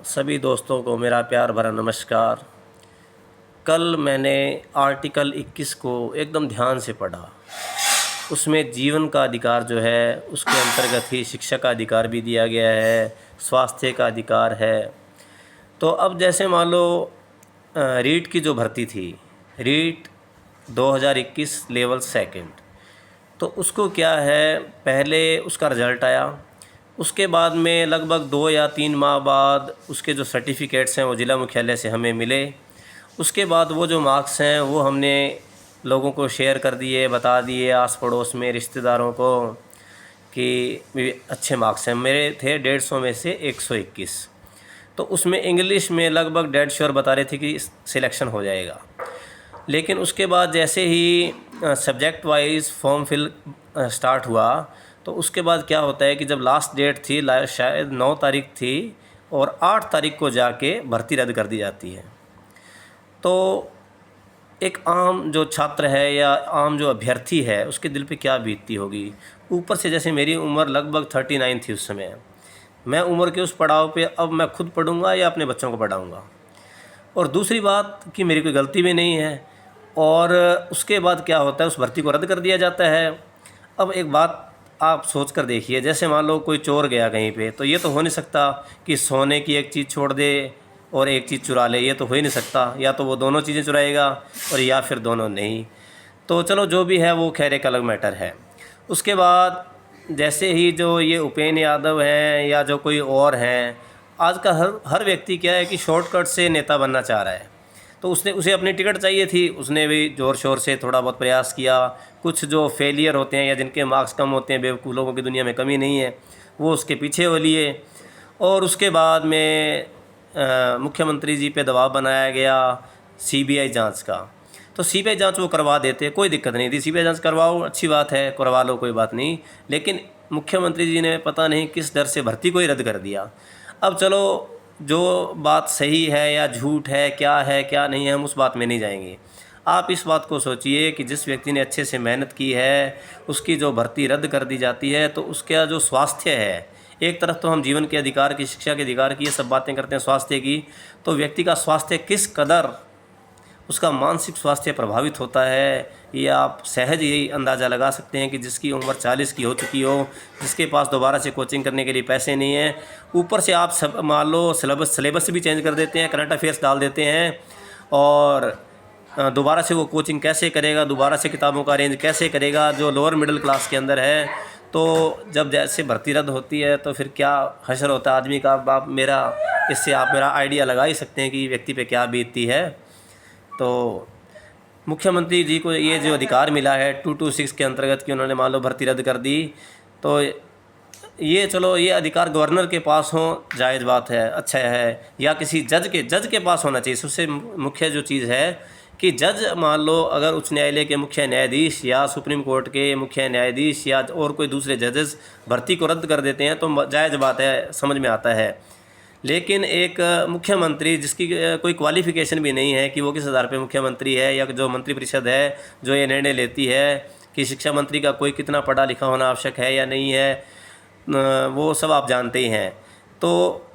सभी दोस्तों को मेरा प्यार भरा नमस्कार। कल मैंने आर्टिकल 21 को एकदम ध्यान से पढ़ा। उसमें जीवन का अधिकार जो है उसके अंतर्गत ही शिक्षा का अधिकार भी दिया गया है, स्वास्थ्य का अधिकार है। तो अब जैसे मान लो रीट की जो भर्ती थी, रीट 2021 लेवल सेकंड, तो उसको क्या है, पहले उसका रिज़ल्ट आया, उसके बाद में लगभग 2 या 3 माह बाद उसके जो सर्टिफिकेट्स हैं वो ज़िला मुख्यालय से हमें मिले। उसके बाद वो जो मार्क्स हैं वो हमने लोगों को शेयर कर दिए, बता दिए आस पड़ोस में, रिश्तेदारों को कि अच्छे मार्क्स हैं। मेरे थे 150 में से 121। तो उसमें इंग्लिश में लगभग डेड श्योर बता रहे थे कि सिलेक्शन हो जाएगा। लेकिन उसके बाद जैसे ही subject wise form fill start हुआ, तो उसके बाद क्या होता है कि जब लास्ट डेट थी, शायद 9 तारीख थी, और 8 तारीख को जाके भर्ती रद्द कर दी जाती है। तो एक आम जो छात्र है या आम जो अभ्यर्थी है उसके दिल पे क्या बीतती होगी। ऊपर से जैसे मेरी उम्र लगभग 39 थी उस समय, मैं उम्र के उस पड़ाव पे अब मैं खुद पढ़ूंगा या अपने बच्चों को पढ़ाऊंगा। और दूसरी बात कि मेरी कोई गलती भी नहीं है। और उसके बाद क्या होता है, उस भर्ती को रद्द कर दिया जाता है। अब एक बात आप सोच कर देखिए, जैसे मान लो कोई चोर गया कहीं पे, तो ये तो हो नहीं सकता कि सोने की एक चीज़ छोड़ दे और एक चीज़ चुरा ले, ये तो हो ही नहीं सकता। या तो वो दोनों चीज़ें चुराएगा और या फिर दोनों नहीं। तो चलो जो भी है वो खैर एक अलग मैटर है। उसके बाद जैसे ही जो ये उपेंद्र यादव हैं या जो कोई और हैं, आज का हर व्यक्ति क्या है कि शॉर्टकट से नेता बनना चाह रहा है। तो उसे अपनी टिकट चाहिए थी, उसने भी ज़ोर शोर से थोड़ा बहुत प्रयास किया। कुछ जो फेलियर होते हैं या जिनके मार्क्स कम होते हैं, बेवकूफ़ लोगों की दुनिया में कमी नहीं है, वो उसके पीछे हो लिए। और उसके बाद में मुख्यमंत्री जी पे दबाव बनाया गया सीबीआई जांच का। तो सीबीआई जांच वो करवा देते, कोई दिक्कत नहीं थी, सीबीआई जांच करवाओ, अच्छी बात है, करवा लो, कोई बात नहीं। लेकिन मुख्यमंत्री जी ने पता नहीं किस डर से भर्ती को ही रद्द कर दिया। अब चलो, जो बात सही है या झूठ है, क्या नहीं है, हम उस बात में नहीं जाएंगे। आप इस बात को सोचिए कि जिस व्यक्ति ने अच्छे से मेहनत की है, उसकी जो भर्ती रद्द कर दी जाती है, तो उसका जो स्वास्थ्य है, एक तरफ तो हम जीवन के अधिकार की, शिक्षा के अधिकार की, ये सब बातें करते हैं स्वास्थ्य की, तो व्यक्ति का स्वास्थ्य किस कदर, उसका मानसिक स्वास्थ्य प्रभावित होता है, ये आप सहज यही अंदाज़ा लगा सकते हैं कि जिसकी उम्र 40 की हो चुकी हो, जिसके पास दोबारा से कोचिंग करने के लिए पैसे नहीं हैं, ऊपर से आप सब मान लो सिलेबस भी चेंज कर देते हैं, करंट अफेयर्स डाल देते हैं, और दोबारा से वो कोचिंग कैसे करेगा, दोबारा से किताबों का अरेंज कैसे करेगा, जो लोअर मिडिल क्लास के अंदर है। तो जब जैसे भर्ती रद्द होती है तो फिर क्या हश्र होता है आदमी का। इससे आप मेरा आइडिया लगा ही सकते हैं कि व्यक्ति पे क्या बीतती है। तो मुख्यमंत्री जी को ये जो अधिकार मिला है 226 के अंतर्गत कि उन्होंने मान लो भर्ती रद्द कर दी, तो ये चलो, ये अधिकार गवर्नर के पास हो, जायज़ बात है, अच्छा है, या किसी जज के पास होना चाहिए। सबसे मुख्य जो चीज़ है कि जज, मान लो अगर उच्च न्यायालय के मुख्य न्यायाधीश या सुप्रीम कोर्ट के मुख्य न्यायाधीश या और कोई दूसरे जजेस भर्ती को रद्द कर देते हैं तो जायज़ बात है, समझ में आता है। लेकिन एक मुख्यमंत्री जिसकी कोई क्वालिफ़िकेशन भी नहीं है कि वो किस आधार पे मुख्यमंत्री है, या जो मंत्रिपरिषद है जो ये निर्णय लेती है कि शिक्षा मंत्री का कोई कितना पढ़ा लिखा होना आवश्यक है या नहीं है, वो सब आप जानते ही हैं। तो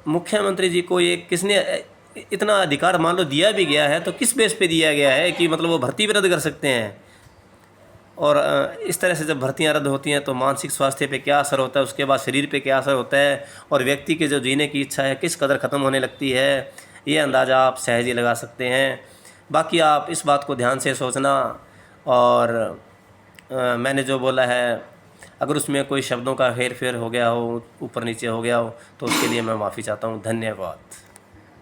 मुख्यमंत्री जी को ये किसने इतना अधिकार मान लो दिया भी गया है, तो किस बेस पे दिया गया है कि मतलब वो भर्ती भी रद्द कर सकते हैं। और इस तरह से जब भर्तियां रद्द होती हैं तो मानसिक स्वास्थ्य पे क्या असर होता है, उसके बाद शरीर पे क्या असर होता है, और व्यक्ति की जो जीने की इच्छा है किस कदर ख़त्म होने लगती है, ये अंदाज़ा आप सहज ही लगा सकते हैं। बाकी आप इस बात को ध्यान से सोचना। और मैंने जो बोला है, अगर उसमें कोई शब्दों का हेर फेर हो गया हो, ऊपर नीचे हो गया हो, तो उसके लिए मैं माफ़ी चाहता हूँ। धन्यवाद।